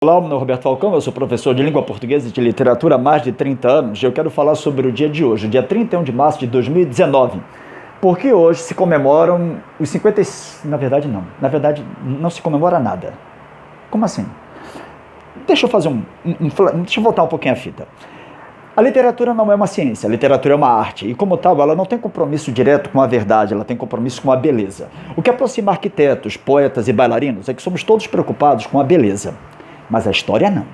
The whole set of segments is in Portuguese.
Olá, meu nome é Roberto Falcão, eu sou professor de língua portuguesa e de literatura há mais de 30 anos e eu quero falar sobre o dia de hoje, o dia 31 de março de 2019, porque hoje se comemoram os 50... Na verdade não se comemora nada. Como assim? Deixa eu fazer deixa eu voltar um pouquinho a fita. A literatura não é uma ciência, a literatura é uma arte e, como tal, ela não tem compromisso direto com a verdade, ela tem compromisso com a beleza. O que aproxima arquitetos, poetas e bailarinos é que somos todos preocupados com a beleza. Mas a história não.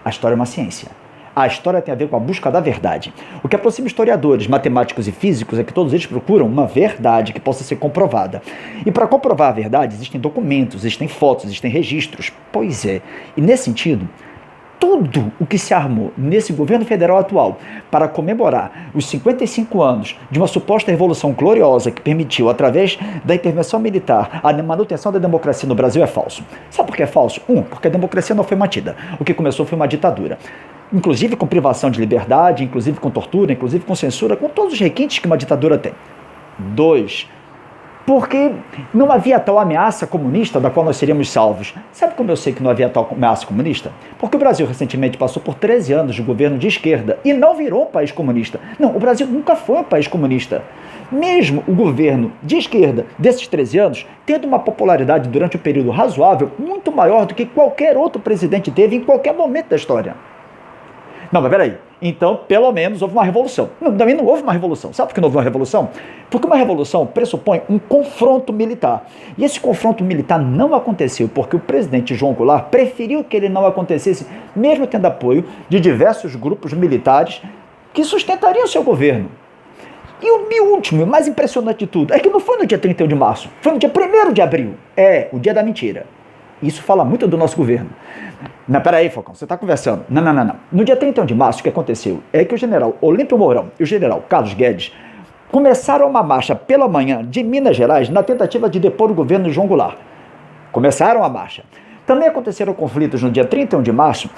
A história é uma ciência. A história tem a ver com a busca da verdade. O que aproxima historiadores, matemáticos e físicos é que todos eles procuram uma verdade que possa ser comprovada. E para comprovar a verdade existem documentos, existem fotos, existem registros. Pois é. E nesse sentido, tudo o que se armou nesse governo federal atual para comemorar os 55 anos de uma suposta revolução gloriosa que permitiu, através da intervenção militar, a manutenção da democracia no Brasil é falso. Sabe por que é falso? Porque a democracia não foi mantida. O que começou foi uma ditadura. Inclusive com privação de liberdade, inclusive com tortura, inclusive com censura, com todos os requintes que uma ditadura tem. 2. Porque não havia tal ameaça comunista da qual nós seríamos salvos. Sabe como eu sei que não havia tal ameaça comunista? Porque o Brasil recentemente passou por 13 anos de governo de esquerda e não virou um país comunista. Não, o Brasil nunca foi um país comunista. Mesmo o governo de esquerda desses 13 anos, tendo uma popularidade durante um período razoável, muito maior do que qualquer outro presidente teve em qualquer momento da história. Não, mas peraí. Então, pelo menos, houve uma revolução. Não, também não houve uma revolução. Sabe por que não houve uma revolução? Porque uma revolução pressupõe um confronto militar. E esse confronto militar não aconteceu porque o presidente João Goulart preferiu que ele não acontecesse, mesmo tendo apoio de diversos grupos militares que sustentariam o seu governo. E o último, o mais impressionante de tudo, é que não foi no dia 31 de março, foi no dia 1º de abril. O dia da mentira. Isso fala muito do nosso governo. Não, peraí, Falcão, você está conversando. Não. No dia 31 de março, o que aconteceu é que o general Olímpio Mourão e o general Carlos Guedes começaram uma marcha pela manhã de Minas Gerais na tentativa de depor o governo de João Goulart. Começaram a marcha. Também aconteceram conflitos no dia 31 de março,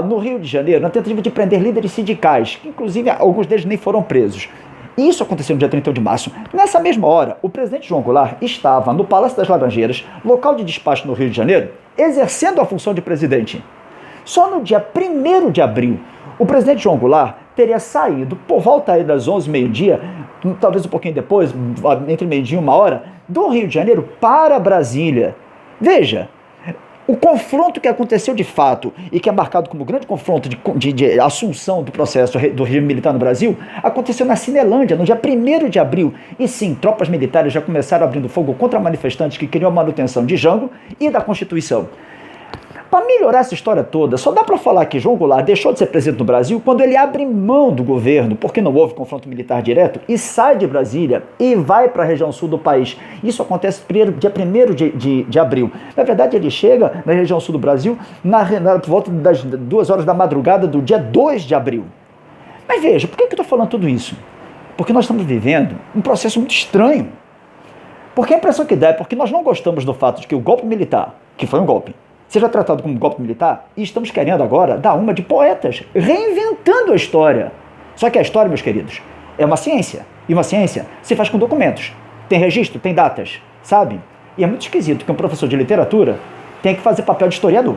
no Rio de Janeiro, na tentativa de prender líderes sindicais, que inclusive alguns deles nem foram presos. Isso aconteceu no dia 31 de março. Nessa mesma hora, o presidente João Goulart estava no Palácio das Laranjeiras, local de despacho no Rio de Janeiro, exercendo a função de presidente. Só no dia 1º de abril, o presidente João Goulart teria saído por volta aí das 11h, meio-dia, talvez um pouquinho depois, entre meio-dia e 1h, do Rio de Janeiro para Brasília. Veja, o confronto que aconteceu de fato e que é marcado como grande confronto de assunção do processo do regime militar no Brasil, aconteceu na Cinelândia, no dia 1º de abril. E sim, tropas militares já começaram abrindo fogo contra manifestantes que queriam a manutenção de Jango e da Constituição. Para melhorar essa história toda, só dá para falar que João Goulart deixou de ser presidente no Brasil quando ele abre mão do governo, porque não houve confronto militar direto, e sai de Brasília e vai para a região sul do país. Isso acontece dia 1º de abril. Na verdade, ele chega na região sul do Brasil por volta das 2h da madrugada do dia 2 de abril. Mas veja, por que eu estou falando tudo isso? Porque nós estamos vivendo um processo muito estranho. Porque a impressão que dá é porque nós não gostamos do fato de que o golpe militar, que foi um golpe, seja tratado como golpe militar, e estamos querendo agora dar uma de poetas, reinventando a história. Só que a história, meus queridos, é uma ciência. E uma ciência se faz com documentos. Tem registro, tem datas, sabe? E é muito esquisito que um professor de literatura tenha que fazer papel de historiador.